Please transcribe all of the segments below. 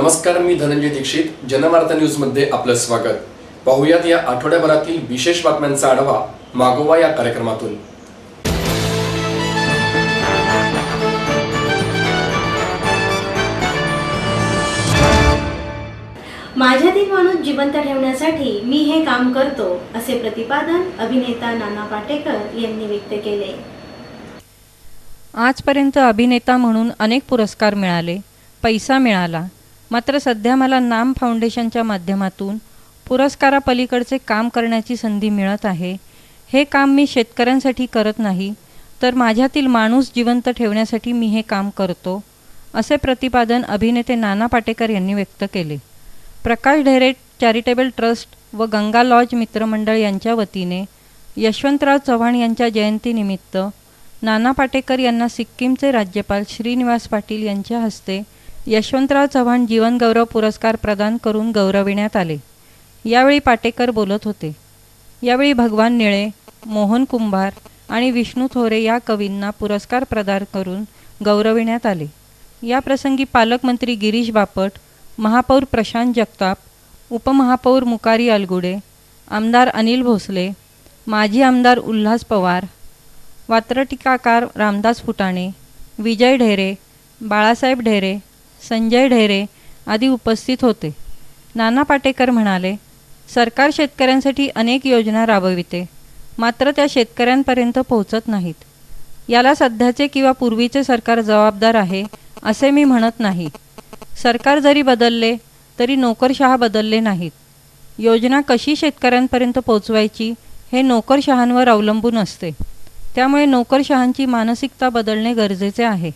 नमस्कार, मी धनंजय दीक्षित. जनवार्ता न्यूज मध्ये आपलं स्वागत. पाहुयात या आठवड्याभरातील विशेष बातम्यांचा आढावा मागोवा या कार्यक्रमातून. माझ्यातील माणूस जिवंत ठेवण्यासाठी मी हे काम करतो, असे प्रतिपादन अभिनेता नाना पाटेकर यांनी व्यक्त केले. आजपर्यंत अभिनेता म्हणून अनेक पुरस्कार मिळाले, पैसा मिळाला. मात्र सध्या मला नाम फाउंडेशनच्या माध्यमातून पुरस्कारापलीकडचे काम करण्याची संधी मिळत आहे. हे काम मी शेतकऱ्यांसाठी करत नाही, तर माझ्यातील माणूस जिवंत ठेवण्यासाठी मी हे काम करतो, असे प्रतिपादन अभिनेते नाना पाटेकर यांनी व्यक्त केले. प्रकाश ढेरे चॅरिटेबल ट्रस्ट व गंगा लॉज मित्रमंडळ यांच्या वतीने यशवंतराव चव्हाण यांच्या जयंतीनिमित्त नाना पाटेकर यांना सिक्कीमचे राज्यपाल श्रीनिवास पाटील यांच्या हस्ते यशवंतराव चव्हाण जीवन गौरव पुरस्कार प्रदान करून गौरविण्यात आले. यावेळी पाटेकर बोलत होते. यावेळी भगवान निळे, मोहन कुंभार आणि विष्णू थोरे या कवींना पुरस्कार प्रदान करून गौरविण्यात आले. या प्रसंगी पालकमंत्री गिरीश बापट, महापौर प्रशांत जगताप, उपमहापौर मुकारी अलगुडे, आमदार अनिल भोसले, माजी आमदार उल्हास पवार, वात्रटिकाकार रामदास फुटाणे, विजय ढेरे, बाळासाहेब ढेरे, संजय ढेरे आदी उपस्थित होते. नाना पाटेकर म्हणाले, सरकार शेतकऱ्यांसाठी अनेक योजना राबविते, मात्र त्या शेतकऱ्यांपर्यंत पोहोचत नाहीत. याला सध्याचे किंवा पूर्वीचे सरकार जबाबदार आहे असे मी म्हणत नाही. सरकार जरी बदलले तरी नोकरशहा बदलले नाहीत. योजना कशी शेतकऱ्यांपर्यंत पोहोचवायची हे नोकरशहांवर अवलंबून असते. त्यामुळे नोकरशहांची मानसिकता बदलणे गरजेचे आहे.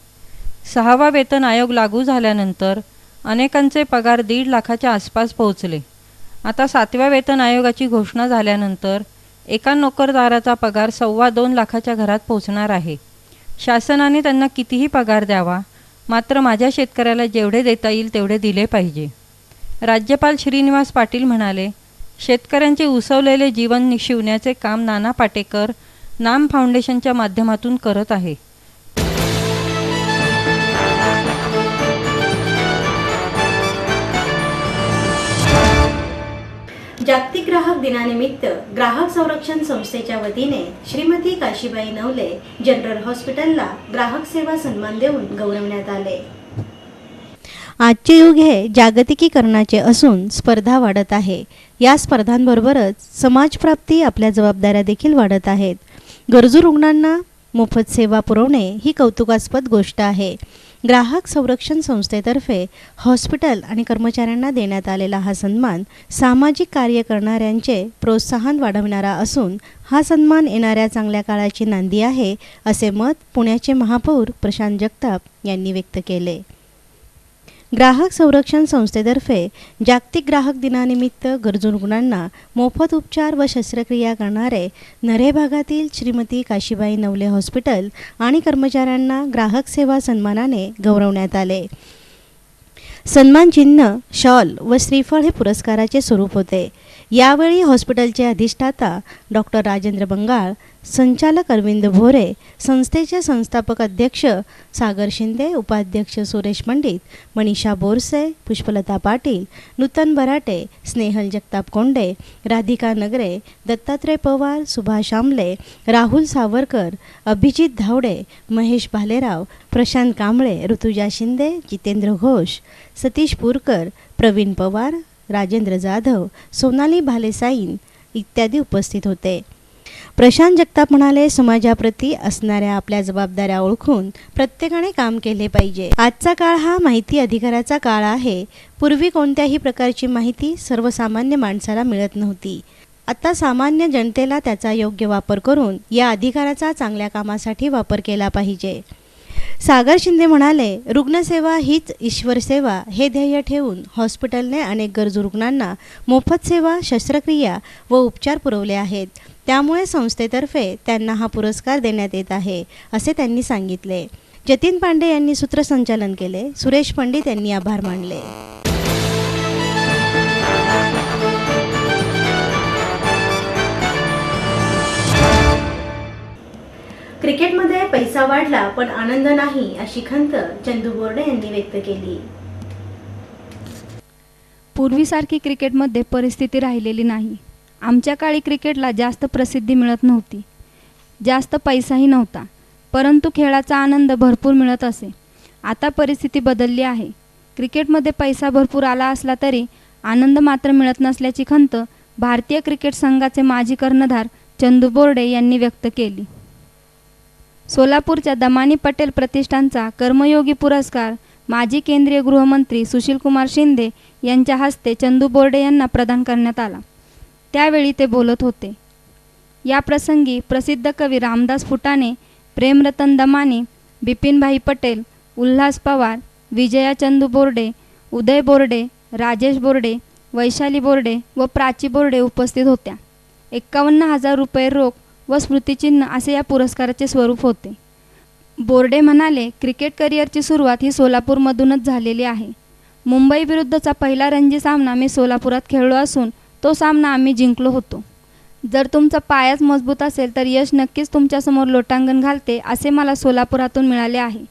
6वा वेतन आयोग लागू झाल्यानंतर अनेकांचे पगार 1.5 लाखाच्या आसपास पोहोचले. आता 7व्या वेतन आयोगाची घोषणा झाल्यानंतर एका नोकरदाराचा पगार 2.25 लाखाच्या घरात पोहोचणार आहे. शासनाने त्यांना कितीही पगार द्यावा, मात्र माझ्या शेतकऱ्याला जेवढे देता येईल तेवढे दिले पाहिजे. राज्यपाल श्रीनिवास पाटील म्हणाले, शेतकऱ्यांचे उसवलेले जीवन शिवण्याचे काम नाना पाटेकर नाम फाउंडेशनच्या माध्यमातून करत आहे. जागतिक ग्राहक दिनानिमित्त ग्राहक संरक्षण संस्थेच्या वतीने श्रीमती काशीबाई नवले जनरल हॉस्पिटलला ग्राहक सेवा सन्मान देऊन गौरवण्यात आले. आजचे युग हे जागतिकीकरणाचे असून स्पर्धा वाढत आहे. या स्पर्धांबरोबरच समाजप्राप्ती आपल्या जबाबदाऱ्या देखील वाढत आहेत. गरजू रुग्णांना मोफत सेवा पुरवणे ही कौतुकास्पद गोष्ट आहे. ग्राहक संरक्षण संस्थेतर्फे हॉस्पिटल आणि कर्मचाऱ्यांना देण्यात आलेला हा सन्मान सामाजिक कार्य करणाऱ्यांचे प्रोत्साहन वाढवणारा असून हा सन्मान येणाऱ्या चांगल्या काळाची नांदी आहे, असे मत पुण्याचे महापौर प्रशांत जगताप यांनी व्यक्त केले. ग्राहक संरक्षण संस्थेतर्फे जागतिक ग्राहक दिनानिमित्त गरजू रुग्णांना मोफत उपचार व शस्त्रक्रिया करणारे नरे भागातील श्रीमती काशीबाई नवले हॉस्पिटल आणि कर्मचाऱ्यांना ग्राहक सेवा सन्मानाने गौरवण्यात आले. सन्मान चिन्ह, शॉल व श्रीफळ हे पुरस्काराचे स्वरूप होते. यावेळी हॉस्पिटलचे अधिष्ठाता डॉक्टर राजेंद्र बंगाळ, संचालक अरविंद भोरे, संस्थेचे संस्थापक अध्यक्ष सागर शिंदे, उपाध्यक्ष सुरेश पंडित, मनीषा बोरसे, पुष्पलता पाटील, नूतन बराटे, स्नेहल जगताप कोंडे, राधिका नगरे, दत्तात्रय पवार, सुभाष आमले, राहुल सावरकर, अभिजित धावडे, महेश भालेराव, प्रशांत कांबळे, ऋतुजा शिंदे, जितेंद्र घोष, सतीश पुरकर, प्रवीण पवार, राजेंद्र जाधव, सोनाली भालेसाईन इत्यादी उपस्थित होते. प्रशांत जगताप म्हणाले, समाजाप्रती असणाऱ्या आपल्या जबाबदाऱ्या ओळखून प्रत्येकाने काम केले पाहिजे. आजचा काळ हा माहिती अधिकाराचा काळ आहे. पूर्वी कोणत्याही प्रकारची माहिती सर्वसामान्य माणसाला मिळत नव्हती. आता सामान्य जनतेला त्याचा योग्य वापर करून या अधिकाराचा चांगल्या कामासाठी वापर केला पाहिजे. सागर शिंदे म्हणाले, रुग्णसेवा हीच ईश्वर सेवा हे ध्येय ठेवून हॉस्पिटलने अनेक गरजू रुग्णांना मोफत सेवा, शस्त्रक्रिया व उपचार पुरवले आहेत. त्यामुळे संस्थेतर्फे त्यांना हा पुरस्कार देण्यात येत आहे, असे त्यांनी सांगितले. जतीन पांडे यांनी सूत्रसंचालन केले. सुरेश पंडित यांनी आभार मानले. क्रिकेटमध्ये पैसा वाढला पण आनंद नाही, अशी खंत चंदू बोर्डे यांनी व्यक्त केली. पूर्वीसारखी क्रिकेटमध्ये परिस्थिती राहिलेली नाही. आमच्या काळी क्रिकेटला जास्त प्रसिद्धी मिळत नव्हती, जास्त पैसाही नव्हता, परंतु खेळाचा आनंद भरपूर मिळत असे. आता परिस्थिती बदलली आहे. क्रिकेटमध्ये पैसा भरपूर आला असला तरी आनंद मात्र मिळत नसल्याची खंत भारतीय क्रिकेट संघाचे माजी कर्णधार चंदू बोर्डे यांनी व्यक्त केली. सोलापूरच्या दमानी पटेल प्रतिष्ठानचा कर्मयोगी पुरस्कार माजी केंद्रीय गृहमंत्री सुशीलकुमार शिंदे यांच्या हस्ते चंदू बोर्डे यांना प्रदान करण्यात आला. त्यावेळी ते बोलत होते. याप्रसंगी प्रसिद्ध कवी रामदास फुटाणे, प्रेमरतन दमानी, बिपिनभाई पटेल, उल्हास पवार, विजया चंदू बोर्डे, उदय बोर्डे, राजेश बोर्डे, वैशाली बोर्डे व प्राची बोर्डे उपस्थित होत्या. 51,000 रुपये रोख व स्मृतिचिन्ह असे या पुरस्काराचे स्वरूप होते. बोर्डे म्हणाले, क्रिकेट करिअरची सुरुवात ही सोलापूरमधूनच झालेली आहे. मुंबई विरुद्धचा पहिला रणजी सामना मी सोलापुरात खेळलो असून तो सामना आम्ही जिंकलो होतो. जर तुमचा पायाच मजबूत असेल तर यश नक्कीच तुमच्यासमोर लोटांगण घालते असे मला सोलापुरातून मिळाले आहे.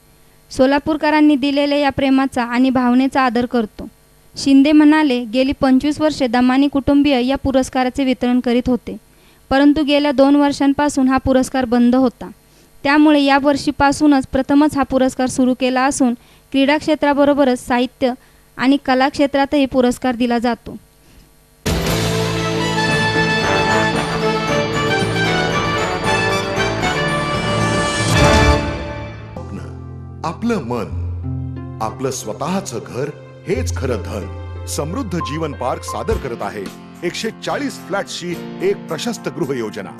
सोलापूरकरांनी दिलेल्या या प्रेमाचा आणि भावनेचा आदर करतो. शिंदे म्हणाले, गेली 25 वर्षे दमानी कुटुंबीय या पुरस्काराचे वितरण करीत होते, परंतु गेल्या 2 वर्षांपासून हा पुरस्कार बंद होता. त्यामुळे या वर्षीपासूनच प्रथमच हा पुरस्कार सुरू केला असून क्रीडा क्षेत्राबरोबरच साहित्य आणि कला क्षेत्रातही पुरस्कार दिला जातो. आपलं मन, आपलं स्वतःचं घर हेच खरं धन. समृद्ध जीवन पार्क सादर करत आहे 140 फ्लॅट्सची एक प्रशस्त गृह योजना.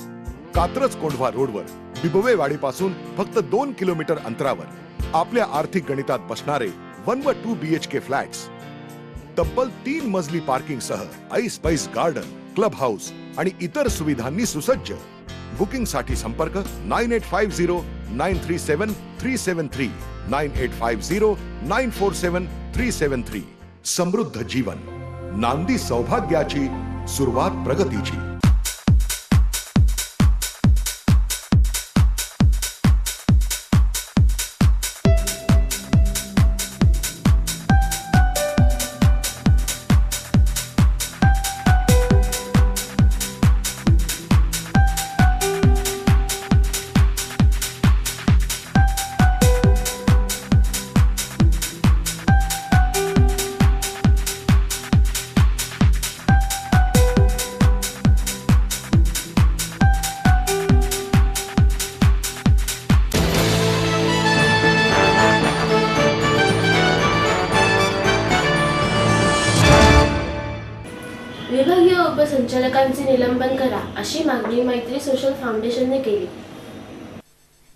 कात्रज कोंढवा रोडवर बिबवेवाडीपासून फक्त 2 किलोमीटर अंतरावर आपल्या आर्थिक गणितात बसणारे 1 व 2 BHK फ्लॅट्स. तब्बल 3 मजली पार्किंग सह ऐस पैस गार्डन, क्लब हाऊस आणि इतर सुविधांनी सुसज्ज. बुकिंग साठी संपर्क 9850937373 9850947373. समृद्ध जीवन, नांदी सौभाग्याची, सुरुवात प्रगतीची. विभागीय उपसंचालकांचे निलंबन करा अशी मागणी मैत्री सोशल फाउंडेशनने केली.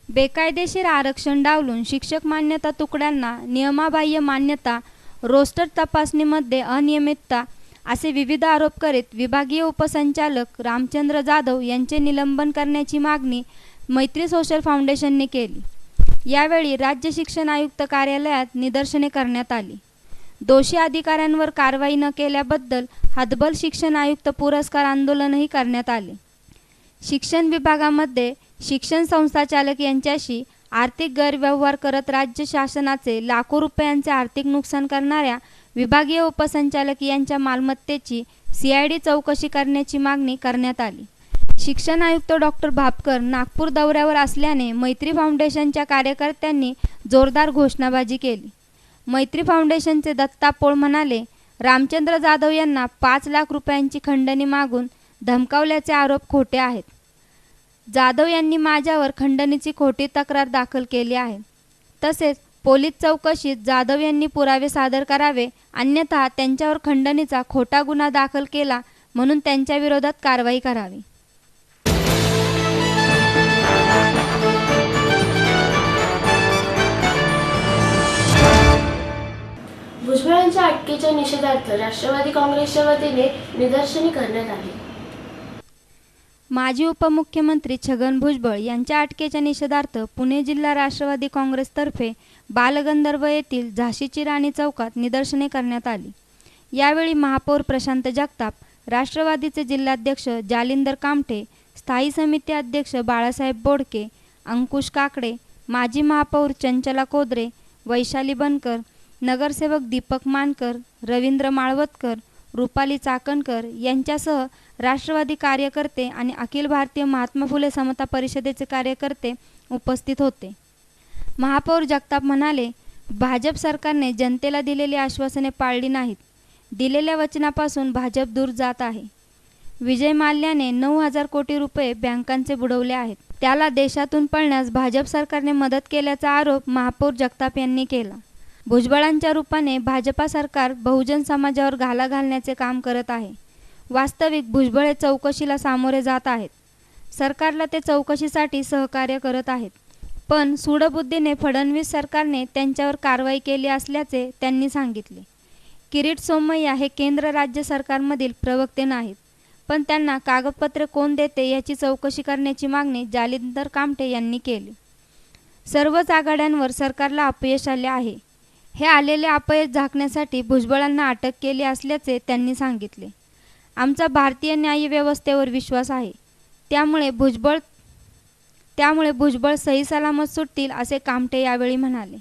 बेकायदेशीर आरक्षण डावलून शिक्षक मान्यता तुकड्यांना नियमाबाह्य मान्यता, रोस्टर तपासणीमध्ये अनियमितता असे विविध आरोप करीत विभागीय उपसंचालक रामचंद्र जाधव यांचे निलंबन करण्याची मागणी मैत्री सोशल फाउंडेशनने केली. यावेळी राज्य शिक्षण आयुक्त कार्यालयात निदर्शने करण्यात आली. दोषी अधिकाऱ्यांवर कारवाई न केल्याबद्दल हतबल शिक्षण आयुक्त पुरस्कार आंदोलनही करण्यात आले. शिक्षण विभागामध्ये शिक्षण संस्थाचालक यांच्याशी आर्थिक गैरव्यवहार करत राज्य शासनाचे लाखो रुपयांचे आर्थिक नुकसान करणाऱ्या विभागीय उपसंचालक यांच्या मालमत्तेची CID चौकशी करण्याची मागणी करण्यात आली. शिक्षण आयुक्त डॉक्टर भापकर नागपूर दौऱ्यावर असल्याने मैत्री फाउंडेशनच्या कार्यकर्त्यांनी जोरदार घोषणाबाजी केली. मैत्री फाउंडेशनचे दत्ता पोळ म्हणाले, रामचंद्र जाधव यांना 5 लाख रुपयांची खंडणी मागून धमकावल्याचे आरोप खोटे आहेत. जाधव यांनी माझ्यावर खंडणीची खोटी तक्रार दाखल केली आहे. तसेच पोलीस चौकशीत जाधव यांनी पुरावे सादर करावे, अन्यथा त्यांच्यावर खंडणीचा खोटा गुन्हा दाखल केला म्हणून त्यांच्या विरोधात कारवाई करावी. भुजबळांच्या अटकेच्या निषेधार्थ राष्ट्रवादी काँग्रेसच्या वतीने निदर्शने करण्यात आली. माजी उपमुख्यमंत्री छगन भुजबळ यांच्या अटकेच्या निषेधार्थ पुणे जिल्हा राष्ट्रवादी काँग्रेसतर्फे बालगंधर्व येथील झाशीची राणी चौकात निदर्शने करण्यात आली. यावेळी महापौर प्रशांत जगताप, राष्ट्रवादीचे जिल्हाध्यक्ष जालिंदर कामठे, स्थायी समिती अध्यक्ष बाळासाहेब बोडके, अंकुश काकडे, माजी महापौर चंचला कोदरे, वैशाली बनकर, नगरसेवक दीपक मानकर, रवींद्र माळवतकर, रुपाली चाकणकर यांच्यासह राष्ट्रवादी कार्यकर्ते आणि अखिल भारतीय महात्मा फुले समता परिषदेचे कार्यकर्ते उपस्थित होते. महापौर जगताप म्हणाले, भाजप सरकारने जनतेला दिलेली आश्वासने पाळली नाहीत. दिलेल्या वचनापासून भाजप दूर जात आहे. विजय माल्याने 9,000 कोटी रुपये बँकांचे बुडवले आहेत. त्याला देशातून पळण्यास भाजप सरकारने मदत केल्याचा आरोप महापौर जगताप यांनी केला. भुजबळांच्या रूपाने भाजपा सरकार बहुजन समाजावर घाला घालण्याचे काम करत आहे. वास्तविक भुजबळ हे चौकशीला सामोरे जात आहेत. सरकारला ते चौकशीसाठी सहकार्य करत आहेत. पण सूडबुद्धीने फडणवीस सरकारने त्यांच्यावर कारवाई केली असल्याचे त्यांनी सांगितले. किरीट सोमय्या हे केंद्र राज्य सरकारमधील प्रवक्ते नाहीत, पण त्यांना कागदपत्रे कोण देते याची चौकशी करण्याची मागणी जालिंदर कामठे यांनी केली. सर्वच आघाड्यांवर सरकारला अपयश आले आहे. हे आलेले अपयश झाकण्यासाठी भुजबळांना अटक केली असल्याचे त्यांनी सांगितले. आमचा भारतीय न्यायव्यवस्थेवर विश्वास आहे. त्यामुळे भुजबळ सही सलामत सुटतील असे कामठे यावेळी म्हणाले.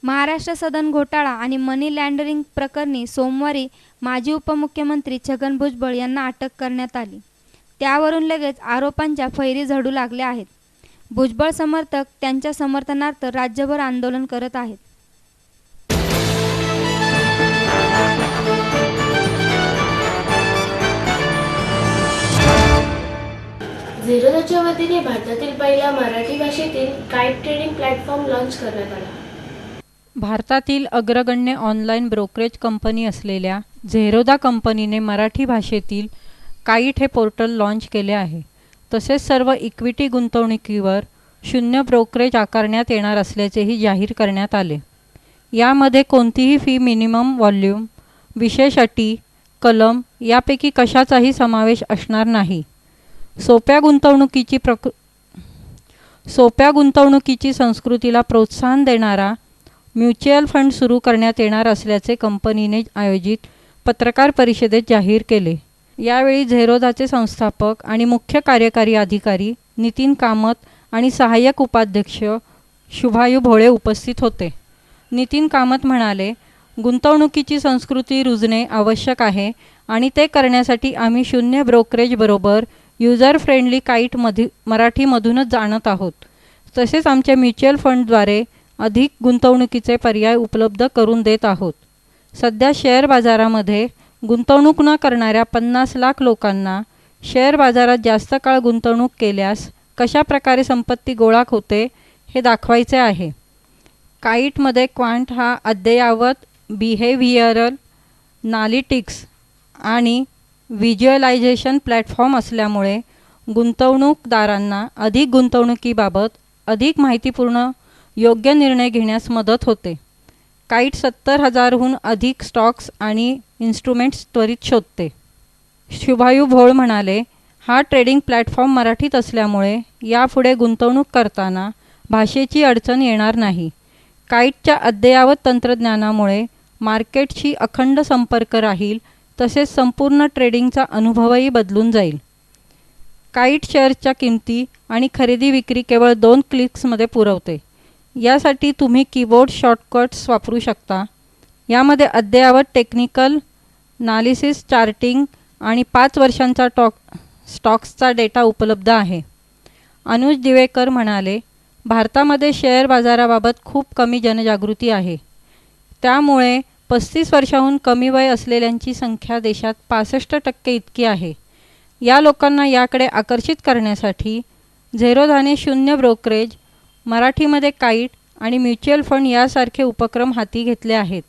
महाराष्ट्र सदन घोटाळा आणि मनी लॉन्ड्रिंग प्रकरणी सोमवारी माजी उपमुख्यमंत्री छगन भुजबळ यांना अटक करण्यात आली. त्यावरून लगेच आरोपांच्या फैरी झडू लागल्या आहेत. भुजबळ समर्थक त्यांच्या समर्थनार्थ राज्यभर आंदोलन करत आहेत. झेरोदाच्या वतीने भारतातील पहिला मराठी भाषेतील काईट ट्रेडिंग प्लॅटफॉर्म लॉन्च करण्यात आला. भारतातील अग्रगण्य ऑनलाईन ब्रोकरेज कंपनी असलेल्या झेरोदा कंपनीने मराठी भाषेतील काईट हे पोर्टल लॉन्च केले आहे. तसेच सर्व इक्विटी गुंतवणुकीवर 0 ब्रोकरेज आकारण्यात येणार असल्याचेही जाहीर करण्यात आले. यामध्ये कोणतीही फी, मिनिमम व्हॉल्यूम, विशेष अटी, कलम यापैकी कशाचाही समावेश असणार नाही. सोप्या गुंतवणुकीची संस्कृतीला प्रोत्साहन देणारा म्युच्युअल फंड सुरू करण्यात येणार असल्याचे कंपनीने आयोजित पत्रकार परिषदेत जाहीर केले. यावेळी झेरोदाचे संस्थापक आणि मुख्य कार्यकारी अधिकारी नितीन कामत आणि सहाय्यक उपाध्यक्ष शुभायू भोळे उपस्थित होते. नितीन कामत म्हणाले, गुंतवणुकीची संस्कृती रुजणे आवश्यक आहे आणि ते करण्यासाठी आम्ही 0 ब्रोकरेज बरोबर युजर फ्रेंडली काईट मराठीमधूनच जाणत आहोत. तसेच आमच्या म्युच्युअल फंडद्वारे अधिक गुंतवणुकीचे पर्याय उपलब्ध करून देत आहोत. सध्या शेअर बाजारामध्ये गुंतवणूक न करणाऱ्या 50 लाख लोकांना शेअर बाजारात जास्त काळ गुंतवणूक केल्यास कशा प्रकारे संपत्ती गोळा होते हे दाखवायचे आहे. काईटमध्ये क्वांट हा अद्ययावत बिहेव्हिअरल नालिटिक्स आणि व्हिज्युअलायझेशन प्लॅटफॉर्म असल्यामुळे गुंतवणूकदारांना अधिक गुंतवणुकीबाबत अधिक माहितीपूर्ण योग्य निर्णय घेण्यास मदत होते. काईट 70,000हून अधिक स्टॉक्स आणि इन्स्ट्रुमेंट्स त्वरित शोधते. शुभायू भोळ म्हणाले, हा ट्रेडिंग प्लॅटफॉर्म मराठीत असल्यामुळे यापुढे गुंतवणूक करताना भाषेची अडचण येणार नाही. काईटच्या अद्ययावत तंत्रज्ञानामुळे मार्केटशी अखंड संपर्क राहील. तसेच संपूर्ण ट्रेडिंगचा अनुभवही बदलून जाईल. काईट शेअर्सच्या किमती आणि खरेदी विक्री केवळ 2 क्लिक्समध्ये पुरवते. यासाठी तुम्ही कीबोर्ड शॉर्टकट्स वापरू शकता. यामध्ये अद्ययावत टेक्निकल नालिसिस, चार्टिंग आणि 5 वर्षांचा स्टॉक्सचा डेटा उपलब्ध आहे. अनुज दिवेकर म्हणाले, भारतामध्ये शेअर बाजाराबाबत खूप कमी जनजागृती आहे. त्यामुळे 35 वर्षांहून कमी वय असलेल्यांची संख्या देशात 65% इतकी आहे. या लोकांना याकडे आकर्षित करण्यासाठी झेरोदाने 0 ब्रोकरेज, मराठीमध्ये काईट आणि म्युच्युअल फंड यासारखे उपक्रम हाती घेतले आहेत.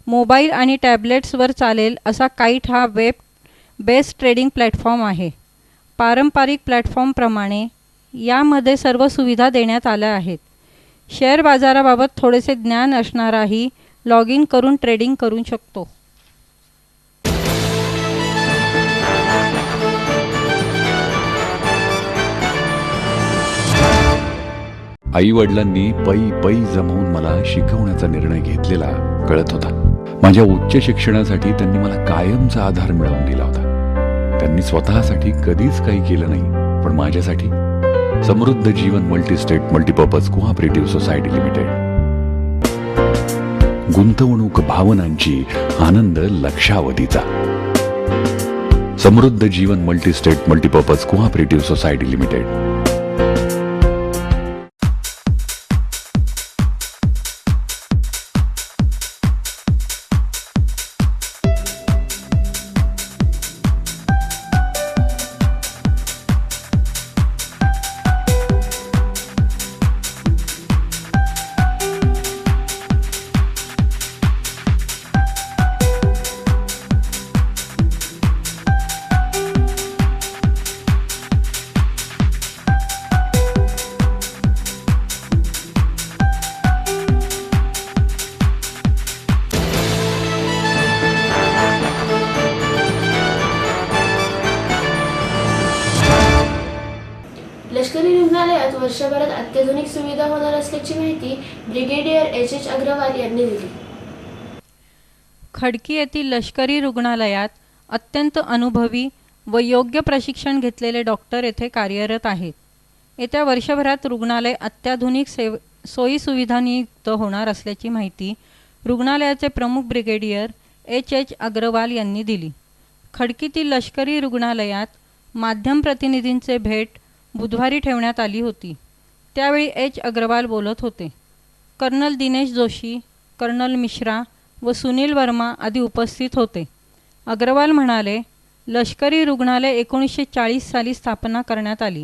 मोबाईल आणि टॅबलेट्सवर चालेल असा काईट हा वेब बेस्ड ट्रेडिंग प्लॅटफॉर्म आहे. पारंपरिक प्लॅटफॉर्मप्रमाणे यामध्ये सर्व सुविधा देण्यात आल्या आहेत. शेअर बाजाराबाबत थोडेसे ज्ञान असणाराही लॉग इन करून ट्रेडिंग करू शकतो. आई वडिलांनी पै जमवून मला शिकवण्याचा निर्णय घेतलेला कळत होता. माझ्या उच्च शिक्षणासाठी त्यांनी मला कायमचा आधार मिळवून दिला होता. त्यांनी स्वतःसाठी कधीच काही केलं नाही, पण माझ्यासाठी Samruddha Jeevan multistate multipurpose cooperative society limited. गुंतवणूक भावनांची, आनंद लक्षावधीचा. Samruddha Jeevan multistate multipurpose cooperative society limited. लष्करी रुग्णालयात वर्षभरात अत्याधुनिक सुविधा होणार असल्याची माहिती ब्रिगेडियर एच अग्रवाल यांनी दिली. खडकी येथील लष्करी रुग्णालयात अत्यंत अनुभवी व योग्य प्रशिक्षण घेतलेले डॉक्टर येथे कार्यरत आहेत. येत्या वर्षभरात रुग्णालय अत्याधुनिक सोयीसुविधांनी युक्त होणार असल्याची माहिती रुग्णालयाचे प्रमुख ब्रिगेडियर एच अग्रवाल यांनी दिली. खडकीतील लष्करी रुग्णालयात माध्यम प्रतिनिधींचे भेट बुधवारी ठेवण्यात आली होती. त्यावेळी एच अग्रवाल बोलत होते. कर्नल दिनेश जोशी, कर्नल मिश्रा व सुनील वर्मा आदी उपस्थित होते. अग्रवाल म्हणाले, लष्करी रुग्णालय 1940 साली स्थापना करण्यात आली.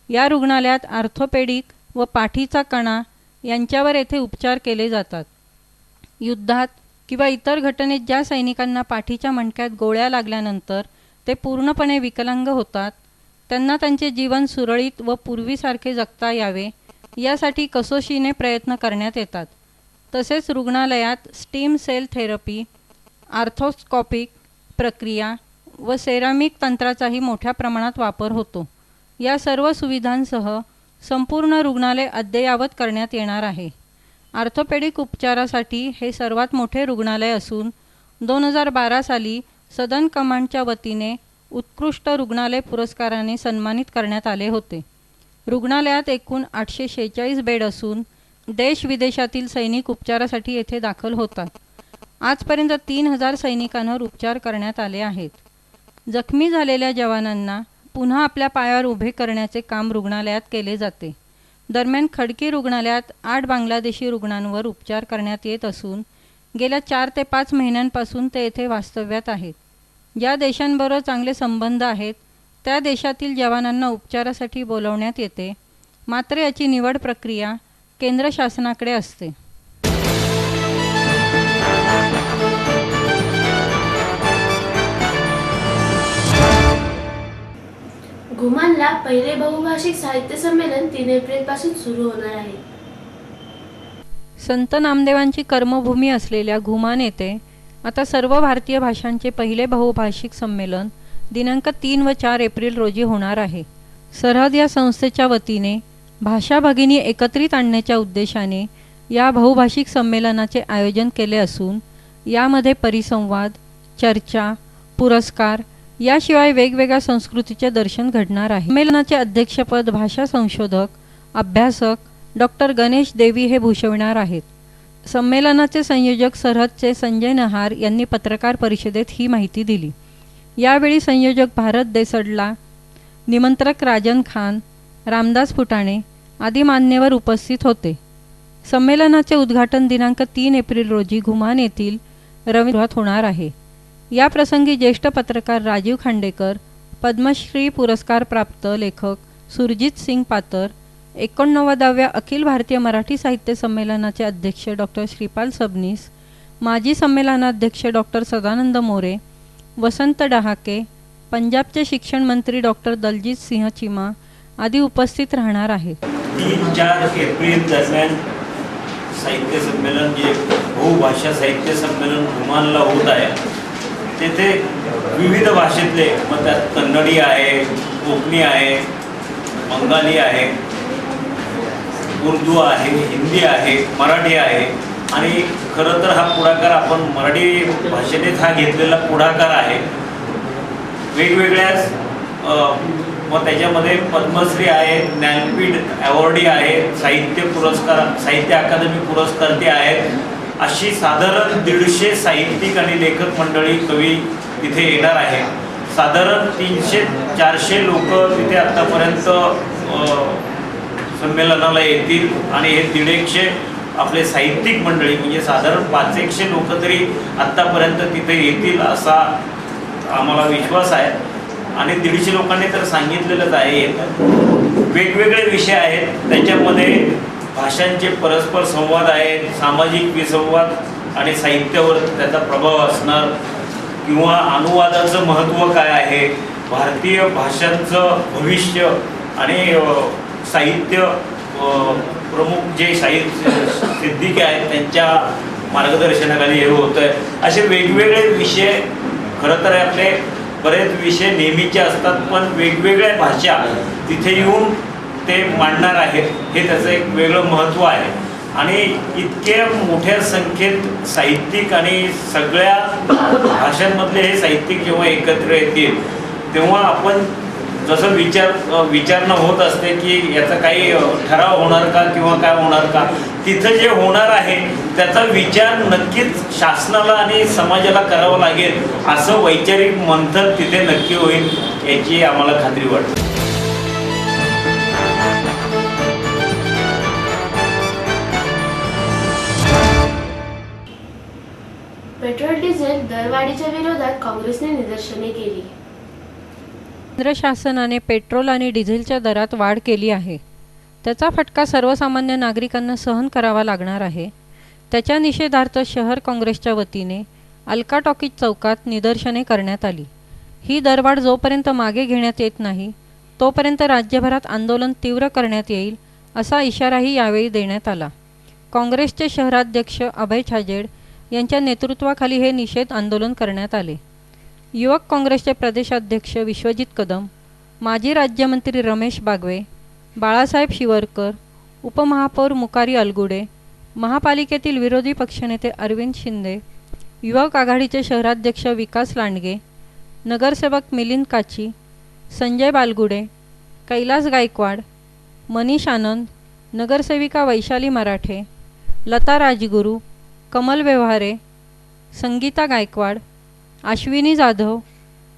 या रुग्णालयात आर्थोपेडिक व पाठीचा कणा यांच्यावर येथे उपचार केले जातात. युद्धात किंवा इतर घटनेत ज्या सैनिकांना पाठीच्या मणक्यात गोळ्या लागल्यानंतर ते पूर्णपणे विकलांग होतात, त्यांना त्यांचे जीवन सुरळीत व पूर्वीसारखे जगता यावे यासाठी कसोशीने प्रयत्न करण्यात येतात. तसेच रुग्णालयात स्टीम सेल थेरपी, आर्थोस्कॉपिक प्रक्रिया व सेरामिक तंत्राचाही मोठ्या प्रमाणात वापर होतो. या सर्व सुविधांसह संपूर्ण रुग्णालय अद्ययावत करण्यात येणार आहे. आर्थोपेडिक उपचारासाठी हे सर्वात मोठे रुग्णालय असून 2012 साली सदर्न कमांडच्या वतीने उत्कृष्ट रुग्णालय पुरस्काराने सन्मानित करण्यात आले होते. रुग्णालयात एकूण 846 बेड असून देश विदेशातील सैनिक उपचारासाठी येथे दाखल होतात. आजपर्यंत 3000 सैनिकांवर उपचार करण्यात आले आहेत. जखमी झालेल्या जवानांना पुन्हा आपल्या पायावर उभे करण्याचे काम रुग्णालयात केले जाते. दरम्यान खडकी रुग्णालयात 8 बांगलादेशी रुग्णांवर उपचार करण्यात येत असून गेल्या 4 ते 5 महिन्यांपासून ते येथे वास्तव्यात आहेत. ज्या देशांबरोबर चांगले संबंध आहेत त्या देशातील जवानांना उपचारासाठी बोलवण्यात येते. मात्र याची निवड प्रक्रिया केंद्र शासनाकडे असते. घुमानला पहिले बहुभाषिक साहित्य संमेलन 3 एप्रिल पासून सुरू होणार आहे. संत नामदेवांची कर्मभूमी असलेल्या घुमान येथे आता सर्व भारतीय भाषांचे पहिले बहुभाषिक संमेलन दिनांक 3 व 4 एप्रिल रोजी होणार आहे. सरहद या संस्थेच्या वतीने भाषा भगिनी एकत्रित आणण्याच्या उद्देशाने या बहुभाषिक संमेलनाचे आयोजन केले असून यामध्ये परिसंवाद, चर्चा, पुरस्कार याशिवाय वेगवेगळ्या संस्कृतीचे दर्शन घडणार आहे. संमेलनाचे अध्यक्षपद भाषा संशोधक, अभ्यासक डॉक्टर गणेश देवी हे भूषविणार आहेत. संमेलनाचे संयोजक सरहदचे संजय नहार यांनी पत्रकार परिषदेत ही माहिती दिली. यावेळी संयोजक भारत देसडला, निमंत्रक राजन खान, रामदास फुटाणे आदी मान्यवर उपस्थित होते. संमेलनाचे उद्घाटन दिनांक 3 एप्रिल रोजी घुमान येथील रवींद्रगृहात होणार आहे. या प्रसंगी ज्येष्ठ पत्रकार राजीव खांडेकर, पद्मश्री पुरस्कार प्राप्त लेखक सुरजित सिंग पातर, 89व्या अखिल भारतीय मराठी साहित्य संमेलनाचे अध्यक्ष डॉक्टर श्रीपाल सबनीस, माजी संमेलनाध्यक्ष डॉक्टर सदानंद मोरे, वसंत डहाके, पंजाबचे शिक्षण मंत्री डॉक्टर दलजीत सिंह चिमा आदी उपस्थित राहणार आहेत. 3-4 एप्रिल दरम्यान साहित्य संमेलन जे बहुभाषा साहित्य संमेलन घुमानला होत आहे. तेथे विविध भाषेतले, मग त्यात कन्नडी आहे, कोकणी आहे, बंगाली आहे, उर्दू आहे, हिंदी आहे, मराठी आहे. आणि खरं तर हा पुढाकार आपण मराठी भाषेनेच हा घेतलेला पुढाकार आहे. वेगवेगळ्याच मग त्याच्यामध्ये पद्मश्री आहे, ज्ञानपीठ अवॉर्डी आहे, साहित्य पुरस्कार, साहित्य अकादमी पुरस्कार ते आहेत. अशी साधारण 150 साहित्यिक आणि लेखक मंडळी, कवी तिथे येणार आहे. साधारण 300-400 लोक तिथे आत्तापर्यंत संमेलनाला येतील आणि हे 150 आपले साहित्यिक मंडळी म्हणजे साधारण 500 लोक तरी आत्तापर्यंत तिथे येतील असा आम्हाला विश्वास आहे. आणि 150 लोकांनी तर सांगितलेलंच आहे. वेगवेगळे विषय आहेत, त्याच्यामध्ये भाषांचे परस्पर संवाद आहेत, सामाजिक विसंवाद आणि साहित्यावर त्याचा प्रभाव असणार किंवा अनुवादाचं महत्त्व काय आहे, भारतीय भाषांचं भविष्य आणि साहित्य प्रमुख जे साहित्य सिद्धिके आहेत त्यांच्या मार्गदर्शनाखाली हे होतं आहे. असे वेगवेगळे विषय खरं तर आपले बरेच विषय नेहमीचे असतात, पण वेगवेगळ्या भाषा तिथे येऊन ते मांडणार आहेत, हे त्याचं एक वेगळं महत्त्व आहे. आणि इतक्या मोठ्या संख्येत साहित्यिक आणि सगळ्या भाषांमधले हे साहित्यिक जेव्हा एकत्र येतील तेव्हा आपण जसं विचारणं होत असते की याचा काही ठराव होणार का किंवा काय होणार का, तिथं जे होणार आहे त्याचा विचार नक्कीच शासनाला आणि समाजाला करावा लागेल, असं वैचारिक मंथन तिथे नक्की होईल याची आम्हाला खात्री वाटते. पेट्रोल डिझेल दरवाढीच्या विरोधात काँग्रेसने निदर्शने केली. केंद्र शासनाने पेट्रोल आणि डिझेलच्या दरात वाढ केली आहे. त्याचा फटका सर्वसामान्य नागरिकांना सहन करावा लागणार आहे. त्याच्या निषेधार्थ शहर काँग्रेसच्या वतीने अलका टॉकीज चौकात निदर्शने करण्यात आली. ही दरवाढ जोपर्यंत मागे घेण्यात येत नाही तोपर्यंत राज्यभरात आंदोलन तीव्र करण्यात येईल असा इशाराही यावेळी देण्यात आला. काँग्रेसचे शहराध्यक्ष अभय छाजेड यांच्या नेतृत्वाखाली हे निषेध आंदोलन करण्यात आले. युवक काँग्रेसचे प्रदेशाध्यक्ष विश्वजित कदम, माजी राज्यमंत्री रमेश बागवे, बाळासाहेब शिवरकर, उपमहापौर मुकारी अलगुडे, महापालिकेतील विरोधी पक्षनेते अरविंद शिंदे, युवक आघाडीचे शहराध्यक्ष विकास लांडगे, नगरसेवक मिलिंद काची, संजय बालगुडे, कैलास गायकवाड, मनीष आनंद, नगरसेविका वैशाली मराठे, लता राजगुरू, कमल व्यवहारे, संगीता गायकवाड, अश्विनी जाधव,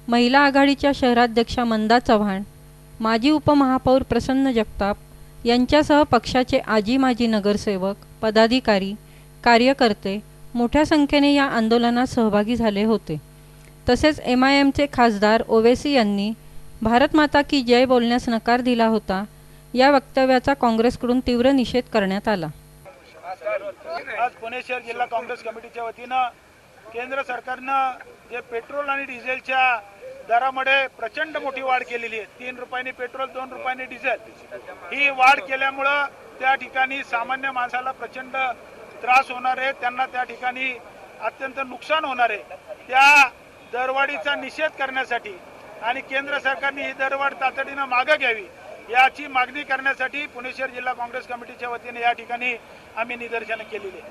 महिला आघाडीच्या शहराध्यक्षा मंदा चव्हाण, माजी उपमहापौर प्रसन्न जगताप यांच्यासह पक्षाचे आजी माजी नगरसेवक, पदाधिकारी, कार्यकर्ते मोठ्या संख्येने या आंदोलनात सहभागी झाले होते. तसेच MIMचे खासदार ओवेसी यांनी भारत माता की जय बोलण्यास नकार दिला होता. या वक्तव्याचा काँग्रेसकडून तीव्र निषेध करण्यात आला. आज पुणे शहर जिल्हा काँग्रेस कमिटीच्या वतीनं केंद्र सरकारनं जे पेट्रोल आणि डिझेलच्या दरामध्ये प्रचंड मोठी वाढ केलेली आहे. 3 रुपयांनी पेट्रोल, 2 रुपयांनी डिझेल, ही वाढ केल्यामुळं त्या ठिकाणी सामान्य माणसाला प्रचंड त्रास होणार आहे, त्यांना त्या ठिकाणी अत्यंत नुकसान होणार आहे. त्या दरवाढीचा निषेध करण्यासाठी आणि केंद्र सरकारने ही दरवाढ तातडीनं मागे घ्यावी याची मागणी करण्यासाठी पुणे शहर जिल्हा काँग्रेस कमिटीच्या वतीने या ठिकाणी आम्ही निदर्शनं केलेली आहे.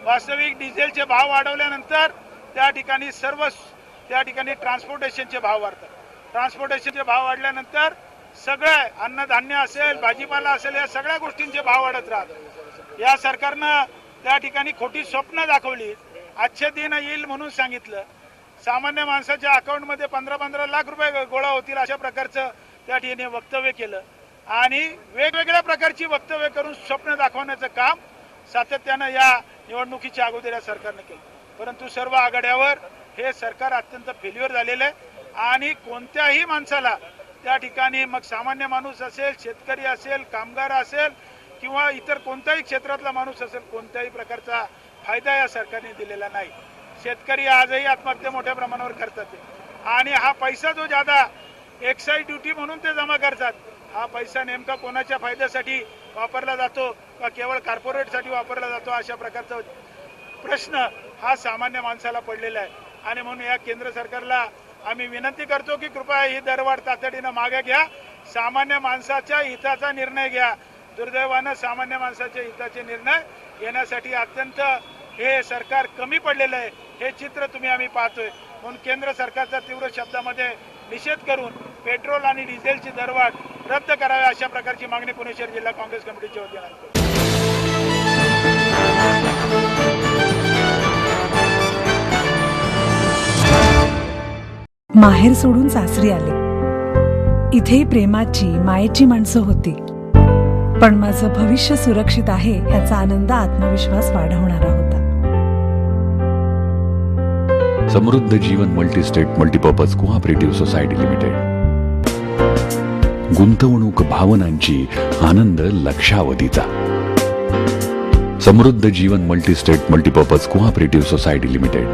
वास्तविक डिझेलचे भाव वाढवल्यानंतर त्या ठिकाणी ट्रान्सपोर्टेशनचे भाव वाढतात. ट्रान्सपोर्टेशनचे भाव वाढल्यानंतर सगळे अन्नधान्य असेल, भाजीपाला असेल, या सगळ्या गोष्टींचे भाव वाढत राहतात. या सरकारनं त्या ठिकाणी खोटी स्वप्न दाखवली. आजचे दिन येईल म्हणून सांगितलं. सामान्य माणसाच्या अकाउंटमध्ये 15-15 लाख रुपये गोळा होतील अशा प्रकारचं त्या ठिकाणी वक्तव्य केलं आणि वेगवेगळ्या प्रकारची वक्तव्य करून स्वप्न दाखवण्याचं काम सातत्यानं या निवडणुकीच्या अगोदर या सरकारने केलं. परंतु सर्व आघाड्यावर हे सरकार अत्यंत फेल्युअर झालेलं आहे आणि कोणत्याही माणसाला त्या ठिकाणी, मग सामान्य माणूस असेल, शेतकरी असेल, कामगार असेल किंवा इतर कोणत्याही क्षेत्रातला माणूस असेल, कोणत्याही प्रकारचा फायदा या सरकारने दिलेला नाही. शेतकरी आजही आत्महत्या मोठ्या प्रमाणावर करतात आणि हा पैसा जो ज्यादा एक्साईज ड्युटी म्हणून ते जमा करतात, हा पैसा नेमका कोणाच्या फायद्यासाठी वापरला जातो का केवळ कॉर्पोरेटसाठी वापरला जातो, अशा प्रकारचा प्रश्न हा सामान्य माणसाला पडलेला आहे. आणि म्हणून या केंद्र सरकारला आम्ही विनंती करतो की कृपया ही दरवाढ तातडीनं मागे घ्या, सामान्य माणसाच्या हिताचा निर्णय घ्या. दुर्दैवानं सामान्य माणसाच्या हिताचे निर्णय घेण्यासाठी अत्यंत हे सरकार कमी पडलेलं आहे, हे चित्र आम्ही पाहतोय. म्हणून केंद्र सरकारचा तीव्र शब्दामध्ये निषेध करून पेट्रोल आणि डिझेलची दरवाढ रद्द करावी अशा प्रकारची मागणी पुणे शहर जिल्हा काँग्रेस कमिटीच्या वतीने करतो. माहेर सोडून सासरी आले. इथेही प्रेमाची मायेची माणसं होती, पण माझं भविष्य सुरक्षित आहे ह्याचा आनंद आत्मविश्वास वाढवणारा होता. Samruddha Jeevan multistate multipurpose cooperative society limited. गुंतवणूक भावनांची, आनंद लक्षावधीचा. Samruddha Jeevan multistate multipurpose cooperative society limited.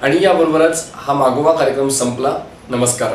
आणि याबरोबरच हा मागोवा कार्यक्रम संपला. नमस्कार.